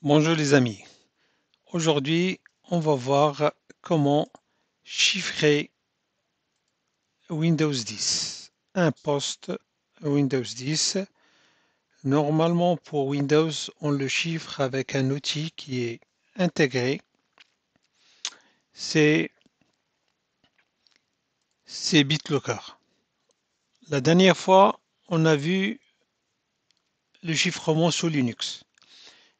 Bonjour les amis, aujourd'hui on va voir comment chiffrer Windows 10, un poste Windows 10. Normalement pour Windows on le chiffre avec un outil qui est intégré, c'est BitLocker. La dernière fois on a vu le chiffrement sous Linux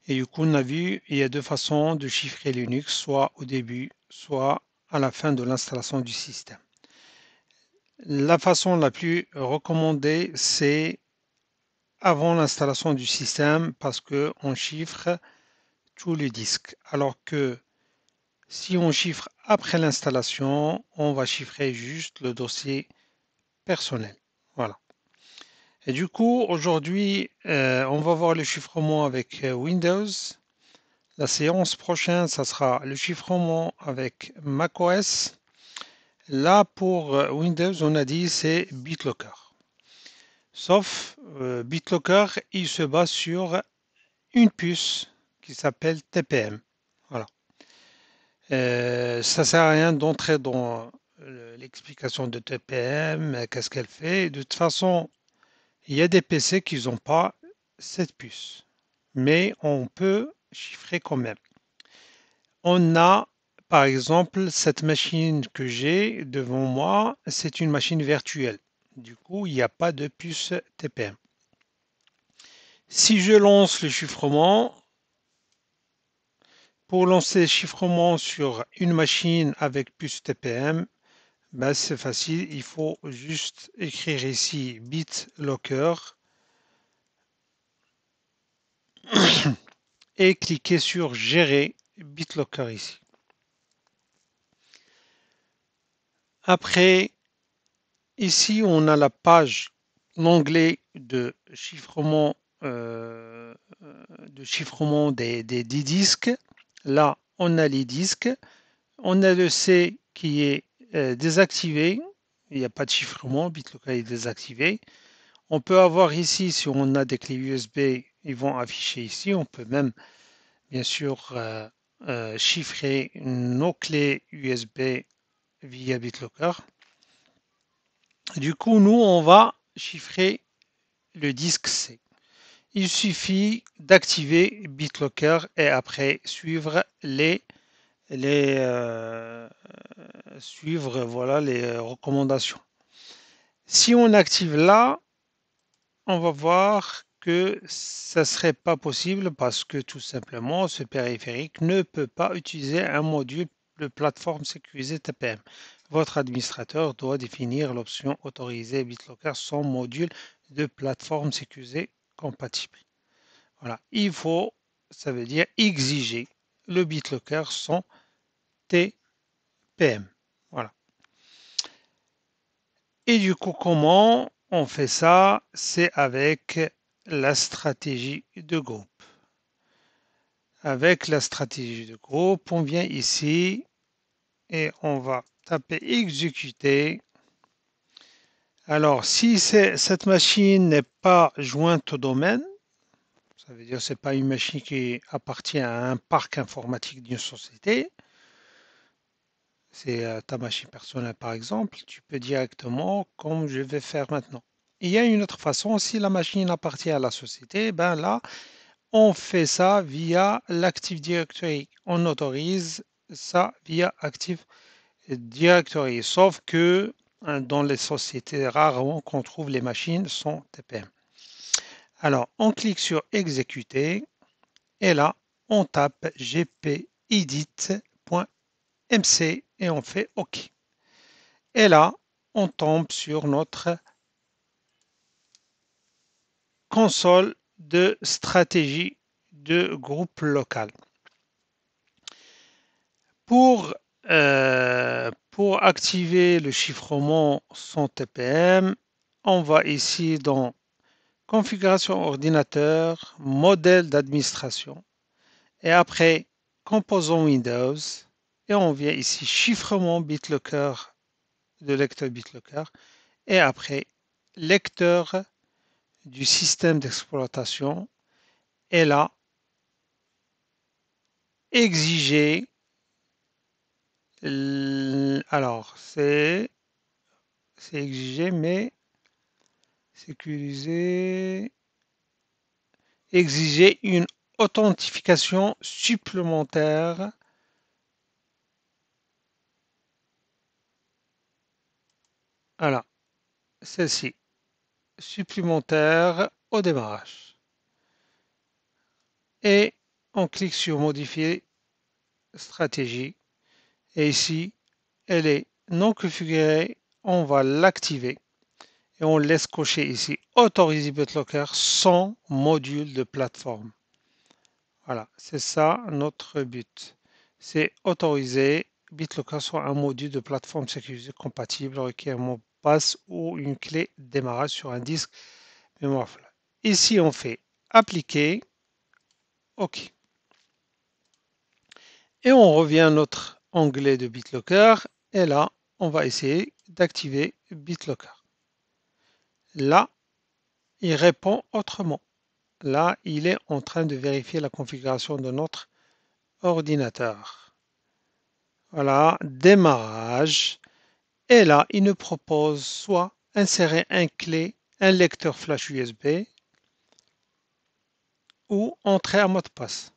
et du coup on a vu il y a deux façons de chiffrer Linux, soit au début, soit à la fin de l'installation du système. La façon la plus recommandée, c'est avant l'installation du système parce qu'on chiffre tous les disques. Alors que si on chiffre après l'installation, on va chiffrer juste le dossier personnel. Voilà. Et du coup, aujourd'hui, on va voir le chiffrement avec Windows. La séance prochaine, ça sera le chiffrement avec macOS. Là, pour Windows, on a dit c'est BitLocker. Sauf BitLocker, il se base sur une puce qui s'appelle TPM. Voilà. Ça sert à rien d'entrer dans l'explication de TPM, qu'est-ce qu'elle fait. De toute façon, il y a des PC qui n'ont pas cette puce, mais on peut chiffrer quand même. On a, par exemple, cette machine que j'ai devant moi, c'est une machine virtuelle. Du coup, il n'y a pas de puce TPM. Si je lance le chiffrement, pour lancer le chiffrement sur une machine avec puce TPM, ben c'est facile, il faut juste écrire ici BitLocker et cliquer sur Gérer BitLocker ici. Après, ici on a la page, l'onglet de chiffrement des disques. Là, on a les disques. On a le C qui est désactivé. Il n'y a pas de chiffrement, BitLocker est désactivé. On peut avoir ici, si on a des clés USB, ils vont afficher ici. On peut même, bien sûr, chiffrer nos clés USB via BitLocker. Du coup, nous, on va chiffrer le disque C. Il suffit d'activer BitLocker et après suivre suivre voilà, les recommandations. Si on active là, on va voir que ça ne serait pas possible parce que tout simplement ce périphérique ne peut pas utiliser un module de plateforme sécurisée TPM. Votre administrateur doit définir l'option autoriser BitLocker sans module de plateforme sécurisée compatible. Voilà, il faut, ça veut dire exiger le BitLocker sans TPM. Voilà. Et du coup, comment on fait ça? C'est avec la stratégie de groupe. Avec la stratégie de groupe, on vient ici et on va taper exécuter. Alors, si cette machine n'est pas jointe au domaine, ça veut dire que ce n'est pas une machine qui appartient à un parc informatique d'une société, c'est ta machine personnelle par exemple, tu peux directement, comme je vais faire maintenant. Il y a une autre façon, si la machine appartient à la société, ben là, on fait ça via l'Active Directory. On autorise ça via Active Directory, sauf que dans les sociétés, rarement qu'on trouve les machines sans TPM. Alors, on clique sur Exécuter et là, on tape gpedit.mc et on fait OK. Et là, on tombe sur notre console de stratégie de groupe local. Pour activer le chiffrement sans TPM, on va ici dans Configuration ordinateur, modèle d'administration et après Composants Windows et on vient ici Chiffrement BitLocker de lecteur BitLocker et après Lecteur du système d'exploitation et là exiger, alors c'est exiger, mais sécuriser, exiger une authentification supplémentaire. Voilà, celle-ci, supplémentaire au démarrage. Et on clique sur modifier stratégie. Et ici, elle est non configurée. On va l'activer. Et on laisse cocher ici autoriser BitLocker sans module de plateforme. Voilà, c'est ça notre but. C'est autoriser BitLocker soit un module de plateforme sécurisée compatible requiert un mot de passe ou une clé démarrage sur un disque mémoire flash. Ici, on fait appliquer, OK. Et on revient à notre onglet de BitLocker. Et là, on va essayer d'activer BitLocker. Là, il répond autrement. Là, il est en train de vérifier la configuration de notre ordinateur. Voilà, démarrage. Et là, il nous propose soit insérer un lecteur flash USB ou entrer un mot de passe.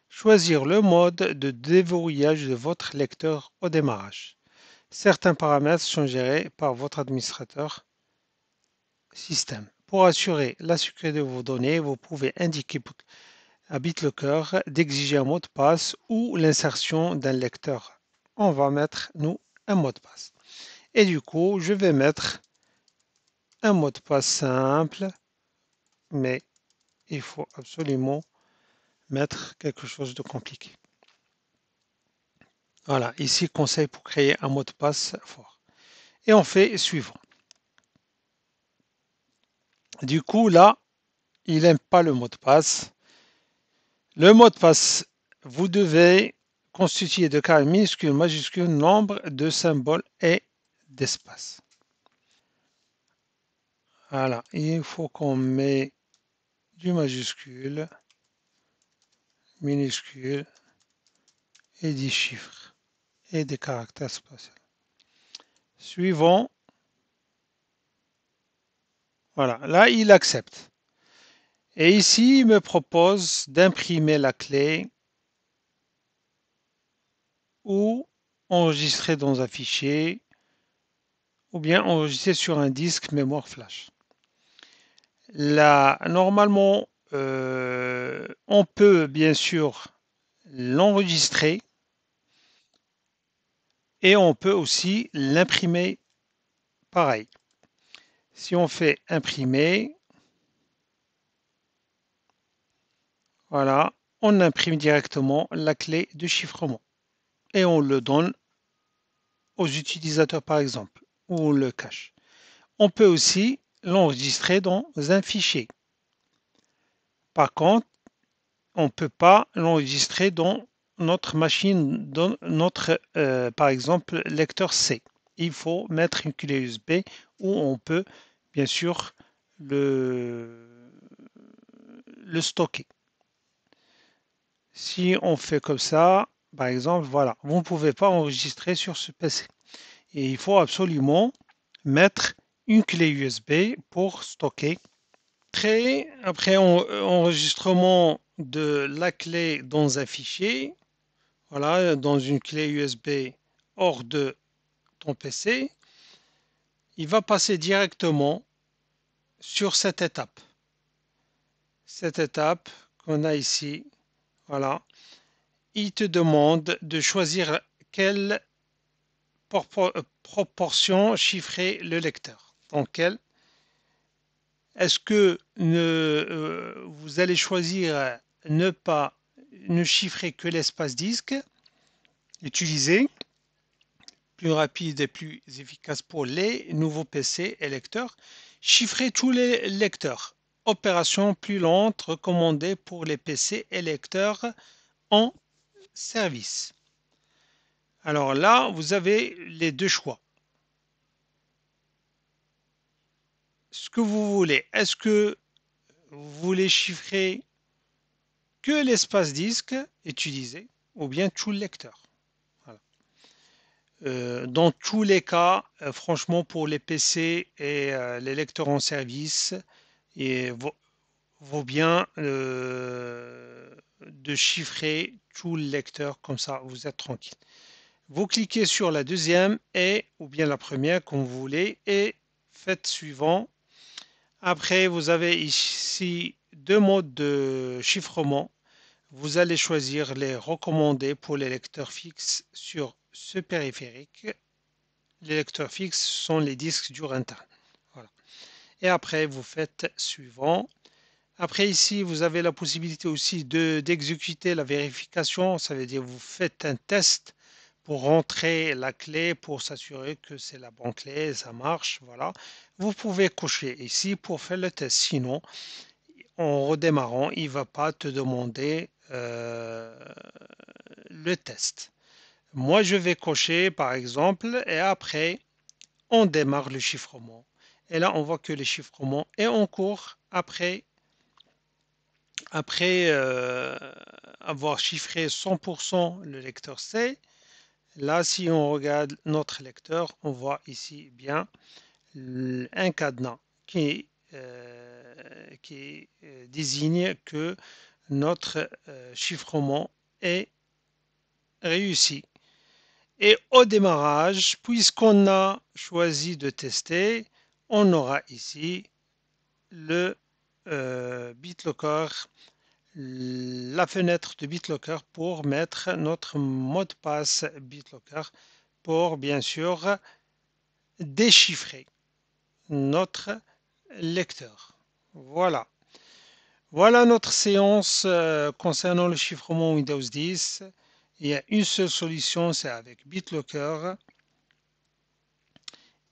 Choisir le mode de déverrouillage de votre lecteur au démarrage. Certains paramètres sont gérés par votre administrateur système. Pour assurer la sécurité de vos données, vous pouvez indiquer à BitLocker d'exiger un mot de passe ou l'insertion d'un lecteur. On va mettre, nous, un mot de passe. Et du coup, je vais mettre un mot de passe simple, mais il faut absolument mettre quelque chose de compliqué. Voilà, ici, conseil pour créer un mot de passe fort. Et on fait suivant. Du coup, là, il n'aime pas le mot de passe. Le mot de passe, vous devez constituer de caractères minuscules, majuscules, nombre de symboles et d'espaces. Voilà, il faut qu'on mette du majuscule, minuscule et des chiffres et des caractères spatiaux. Suivant. Voilà, là, il accepte. Et ici, il me propose d'imprimer la clé ou enregistrer dans un fichier ou bien enregistrer sur un disque mémoire flash. Là, normalement, on peut bien sûr l'enregistrer et on peut aussi l'imprimer pareil. Si on fait imprimer, voilà, on imprime directement la clé de chiffrement et on le donne aux utilisateurs par exemple, ou on le cache. On peut aussi l'enregistrer dans un fichier. Par contre, on ne peut pas l'enregistrer dans notre machine, dans notre, par exemple, lecteur C. Il faut mettre une clé USB où on peut, bien sûr, le stocker. Si on fait comme ça, par exemple, voilà, vous ne pouvez pas enregistrer sur ce PC. Et il faut absolument mettre une clé USB pour stocker. Après enregistrement de la clé dans un fichier, voilà, dans une clé USB hors de ton PC, il va passer directement sur cette étape. Cette étape qu'on a ici, voilà, il te demande de choisir quelle proportion chiffrer le lecteur. Donc, est-ce que vous allez choisir ne chiffrer que l'espace disque, utiliser, plus rapide et plus efficace pour les nouveaux PC et lecteurs, chiffrer tous les lecteurs, opération plus lente recommandée pour les PC et lecteurs en service. Alors là, vous avez les deux choix. Ce que vous voulez, est-ce que vous voulez chiffrer que l'espace disque utilisé ou bien tout le lecteur. Voilà. Dans tous les cas, franchement, pour les PC et les lecteurs en service, il vaut bien de chiffrer tout le lecteur, comme ça vous êtes tranquille. Vous cliquez sur la deuxième et ou bien la première comme vous voulez et faites suivant. Après, vous avez ici deux modes de chiffrement. Vous allez choisir les recommandés pour les lecteurs fixes sur ce périphérique. Les lecteurs fixes sont les disques durs internes. Voilà. Et après, vous faites suivant. Après, ici, vous avez la possibilité aussi d'exécuter la vérification. Ça veut dire vous faites un test pour rentrer la clé pour s'assurer que c'est la bonne clé, ça marche. Voilà. Vous pouvez cocher ici pour faire le test. Sinon, en redémarrant, il ne va pas te demander le test. Moi, je vais cocher par exemple et après, on démarre le chiffrement. Et là, on voit que le chiffrement est en cours après avoir chiffré 100% le lecteur C. Là, si on regarde notre lecteur, on voit ici bien un cadenas qui désigne que notre chiffrement est réussi. Et au démarrage, puisqu'on a choisi de tester, on aura ici le BitLocker, la fenêtre de BitLocker pour mettre notre mot de passe BitLocker pour bien sûr déchiffrer notre lecteur. Voilà. Voilà notre séance concernant le chiffrement Windows 10. Il y a une seule solution, c'est avec BitLocker.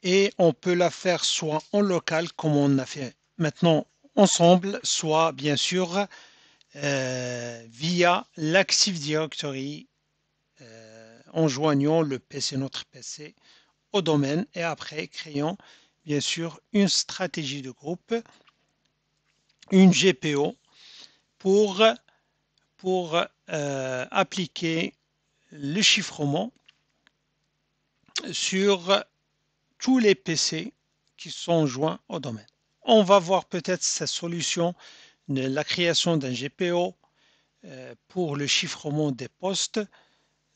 Et on peut la faire soit en local, comme on a fait maintenant ensemble, soit bien sûr via l'Active Directory en joignant le PC, notre PC au domaine et après créant bien sûr une stratégie de groupe, une GPO pour appliquer le chiffrement sur tous les PC qui sont joints au domaine. On va voir peut-être cette solution de la création d'un GPO pour le chiffrement des postes.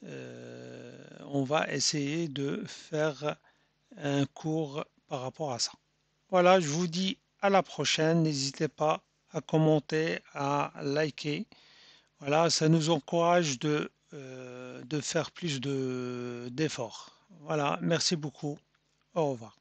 On va essayer de faire un cours par rapport à ça. Voilà, je vous dis à la prochaine. N'hésitez pas à commenter, à liker. Voilà, ça nous encourage de faire plus d'efforts. Voilà, merci beaucoup. Au revoir.